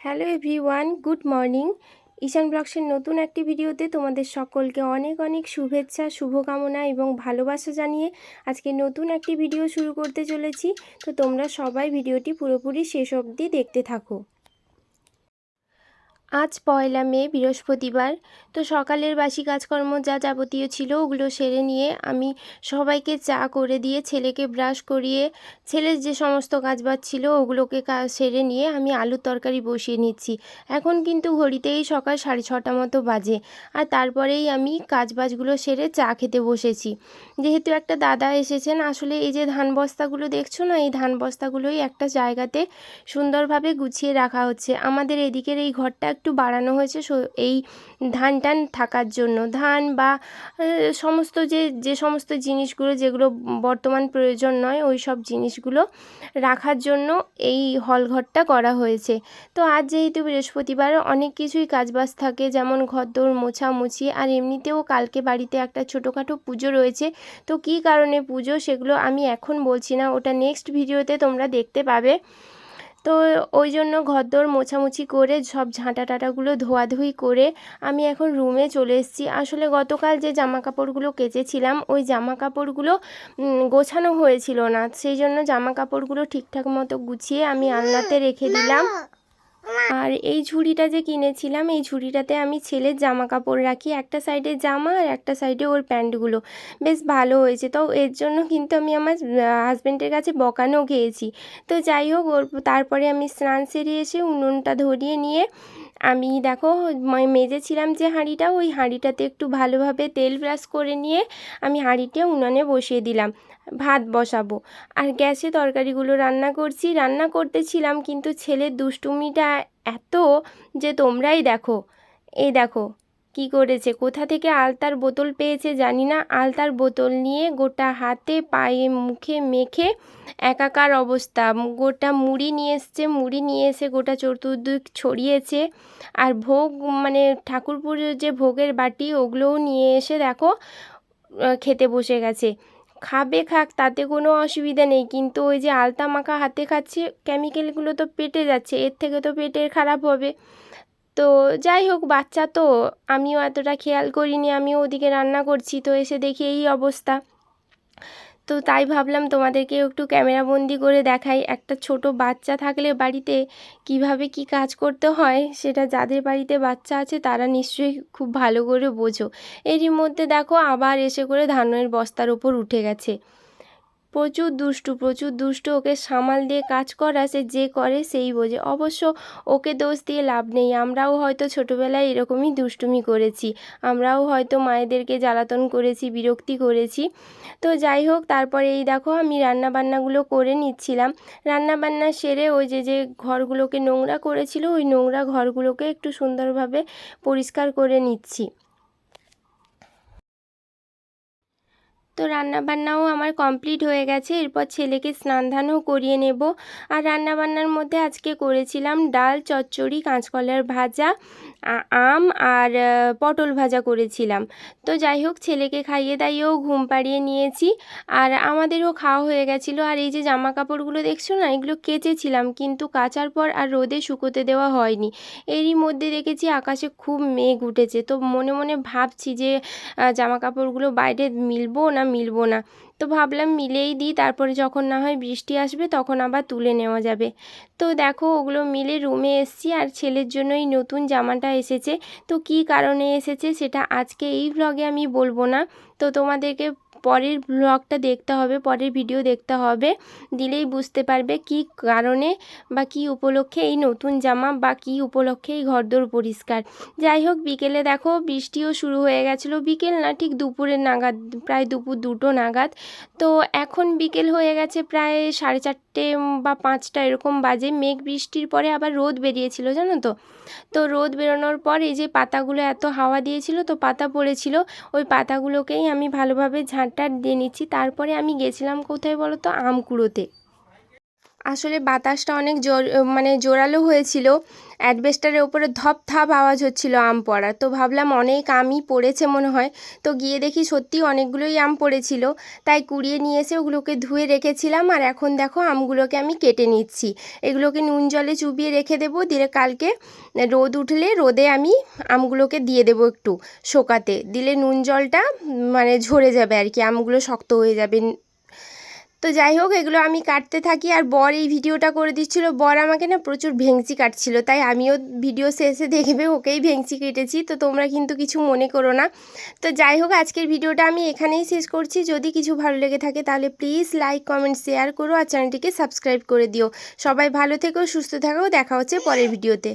Hello everyone, good morning. Ishan ব্লগসের নতুন একটি ভিডিওতে তোমাদের সকলকে অনেক অনেক শুভেচ্ছা, শুভকামনা এবং ভালোবাসা জানিয়ে আজকে নতুন একটি ভিডিও শুরু করতে চলেছি। তো তোমরা সবাই ভিডিওটি পুরোপুরি শেষ অবধি দেখতে থাকো। আজ 1 মে বৃহস্পতিবার। তো সকালের বাসি কাজকর্ম যা যাবতীয় ছিল ওগুলো সেরে নিয়ে আমি সবাইকে চা করে দিয়ে ছেলেকে ব্রাশ করিয়ে ছেলের যে সমস্ত কাজবাজ ছিল ওগুলোকে সেরে নিয়ে আমি আলুর তরকারি বসিয়ে নিচ্ছি। এখন কিন্তু ঘড়িতেই সকাল 6:30 মতো বাজে, আর তারপরেই আমি কাজবাজগুলো সেরে চা খেতে বসেছি। যেহেতু একটা দাদা এসেছেন, আসলে এই যে ধান বস্তাগুলো দেখছো না, এই ধান বস্তাগুলোই একটা জায়গাতে সুন্দরভাবে গুছিয়ে রাখা হচ্ছে। আমাদের এদিকের এই ঘরটা একটু বাড়ানো হয়েছে এই ধান টান থাকার জন্য, ধান বা সমস্ত যে সমস্ত জিনিসগুলো যেগুলো বর্তমান প্রয়োজন নয় ওই সব জিনিসগুলো রাখার জন্য এই হল ঘরটা করা হয়েছে। তো আজ যেহেতু বৃহস্পতিবার অনেক কিছুই কাজবাজ থাকে, যেমন ঘরদোর মোছামুছি, আর এমনিতেও কালকে বাড়িতে একটা ছোটোখাটো পুজো রয়েছে। তো কী কারণে পুজো সেগুলো আমি এখন বলছি না, ওটা নেক্সট ভিডিওতে তোমরা দেখতে পাবে। তো ওই জন্য ঘরদোর মোছামুছি করে সব ঝাঁটা টাটাগুলো ধোয়াধুয়ি করে আমি এখন রুমে চলে এসেছি। আসলে গতকাল যে জামা কাপড়গুলো কেচেছিলাম ওই জামা কাপড়গুলো গোছানো হয়েছিল না, সেই জন্য জামা কাপড়গুলো ঠিকঠাক মতো গুছিয়ে আমি আলনাতে রেখে দিলাম। আর এই ঝুড়িটা যে কিনেছিলাম এই ঝুড়িটাতে আমি ছেলের জামা কাপড় রাখি, একটা সাইডে জামা আর একটা সাইডে ওর প্যান্টগুলো। বেশ ভালো হয়েছে, তো এর জন্য কিন্তু আমি আমার হাজব্যান্ডের কাছে বকানো খেয়েছি। তো যাই হোক, তারপরে আমি স্নান সেরে এসে উনুনটা ধরিয়ে নিয়ে আমি দেখো মেজেছিলাম যে হাঁড়িটা, ওই হাঁড়িটাতে একটু ভালোভাবে তেল ব্রাশ করে নিয়ে আমি হাঁড়িটা উনুনে বসিয়ে দিলাম। ভাত বসাবো আর গ্যাসে তরকারিগুলো রান্না করতেছিলাম, কিন্তু ছেলের দুষ্টুমিটা এত যে তোমরাই দেখো। এই দেখো কি করেছে, কোথা থেকে আলতার বোতল পেয়েছে জানি না, আলতার বোতল নিয়ে গোটা হাতে পায়ে মুখে মেখে একাকার অবস্থা। গোটা মুড়ি নিয়ে এসছে, মুড়ি নিয়ে এসে গোটা চতুর্দিক ছড়িয়েছে। আর ভোগ মানে ঠাকুরপুর যে ভোগের বাটি ওগুলোও নিয়ে এসে দেখো খেতে বসে গেছে। খাবে খাক, তাতে কোনো অসুবিধা নেই, কিন্তু ওই যে আলতা মাখা হাতে খাচ্ছে, কেমিক্যালগুলো তো পেটে যাচ্ছে, এর থেকে তো পেটের খারাপ হবে। তো যাই হোক, বাচ্চা তো, আমিও এতটা খেয়াল করিনি, আমিও ওদিকে রান্না করছি, তো এসে দেখি এই অবস্থা। তো তাই ভাবলাম তোমাদেরকে একটু ক্যামেরাবন্দি করে দেখাই, একটা ছোট বাচ্চা থাকলে বাড়িতে কিভাবে কি কাজ করতে হয় সেটা যাদের বাড়িতে বাচ্চা আছে তারা নিশ্চয়ই খুব ভালো করে বোঝো। এরই মধ্যে দেখো আবার এসে করে ধানের বস্তার উপর উঠে গেছে। প্রচুর দুষ্টু, ওকে সামাল দিয়ে কাজ করা সে যে করে সেই বোঝে। অবশ্য ওকে দোষ দিয়ে লাভ নেই, আমরাও হয়তো ছোটোবেলায় এরকমই দুষ্টুমি করেছি, আমরাও হয়তো মায়েদেরকে জ্বালাতন করেছি, বিরক্তি করেছি। তো যাই হোক, তারপরে এই দেখো আমি রান্নাবান্নাগুলো করে নিচ্ছিলাম। রান্নাবান্না সেরে ওই যে ঘরগুলোকে নোংরা করেছিল ওই নোংরা ঘরগুলোকে একটু সুন্দরভাবে পরিষ্কার করে নিচ্ছি। তো রান্নাবান্নাও আমার কমপ্লিট হয়ে গেছে, এরপর ছেলেকে স্নান ধানও করিয়ে নেব। আর রান্নাবান্নার মধ্যে আজকে করেছিলাম ডাল, চচ্চড়ি, কাঁচকলার ভাজা, আম আর পটল ভাজা করেছিলাম। তো যাই হোক, ছেলেকে খাইয়ে দাইয়েও ঘুম পাড়িয়ে নিয়েছি, আর আমাদেরও খাওয়া হয়ে গেছিলো। আর এই যে জামা কাপড়গুলো দেখছো না, এগুলো কেচেছিলাম, কিন্তু কাচার পর আর রোদে শুকোতে দেওয়া হয়নি। এরই মধ্যে দেখেছি আকাশে খুব মেঘ উঠেছে, তো মনে মনে ভাবছি যে জামা কাপড়গুলো বাইরে মিলবো না। তো ভাবলাম মিলেই দিই, তারপরে যখন না হয় বৃষ্টি আসবে তখন আবার তুলে নেওয়া যাবে। তো দেখো ওগুলো মিলে রুমে এসেছি, আর ছেলের জন্য এই নতুন জামাটা এসেছে। তো কী কারণে এসেছে সেটা আজকে এই ভ্লগে আমি বলবো না, তো তোমাদেরকে পরের ভ্লগটা দেখতে হবে, পরের ভিডিও দেখতে হবে, দিলেই বুঝতে পারবে কী কারণে বা কী উপলক্ষে এই নতুন জামা বা কী উপলক্ষে এই ঘরদোর পরিষ্কার। যাই হোক, বিকেলে দেখো বৃষ্টিও শুরু হয়ে গেছিলো, বিকেল না ঠিক দুপুরের নাগাদ, প্রায় দুপুর 2টো নাগাদ। তো এখন বিকেল হয়ে গেছে প্রায় 4:30 বা 5টা এরকম বাজে। মেঘ বৃষ্টির পরে আবার রোদ বেরিয়েছিল জানো তো। তো রোদ বেরোনোর পর এই যে পাতাগুলো এত হাওয়া দিয়েছিল, তো পাতা পড়েছিল, ওই পাতাগুলোকেই আমি ভালোভাবে ঝাঁট টাট দিয়ে নিচ্ছি। তারপরে আমি গেছিলাম কোথায় বলো তো, আম কুড়োতে। আসলে বাতাসটা অনেক জোর মানে জোরালো হয়েছিল। অ্যাসবেস্টারের ওপরে ধপ ধাপ আওয়াজ হচ্ছিল আম পড়ার। তো ভাবলাম অনেক আমই পড়েছে মনে হয়। তো গিয়ে দেখি সত্যিই অনেকগুলোই আম পড়েছিল। তাই কুড়িয়ে নিয়ে এসে ওগুলোকে ধুয়ে রেখেছিলাম, আর এখন দেখো আমগুলোকে আমি কেটে নিচ্ছি। এগুলোকে নুন জলে চুবিয়ে রেখে দেবো, দিয়ে কালকে রোদ উঠলে রোদে আমি আমগুলোকে দিয়ে দেবো একটু শোকাতে। দিলে নুন জলটা মানে ঝরে যাবে আর কি, আমগুলো শক্ত হয়ে যাবে। তো যাই হোক, এগুলো আমি কাটতে থাকি, আর বর এই ভিডিওটা করে দিচ্ছিল। বর আমাকে না প্রচুর ভেঙচি কাটছিল, তাই আমিও ভিডিও শেষে দেখবে ওকেই ভেঙচি কেটেছি। তো তোমরা কিন্তু কিছু মনে করো না। তো যাই হোক, আজকের ভিডিওটা আমি এখানেই শেষ করছি। যদি কিছু ভালো লেগে থাকে তাহলে প্লিজ লাইক কমেন্ট শেয়ার করো, আর চ্যানেলটিকে সাবস্ক্রাইব করে দিও। সবাই ভালো থেকো, সুস্থ থাকো, দেখা হচ্ছে পরের ভিডিওতে।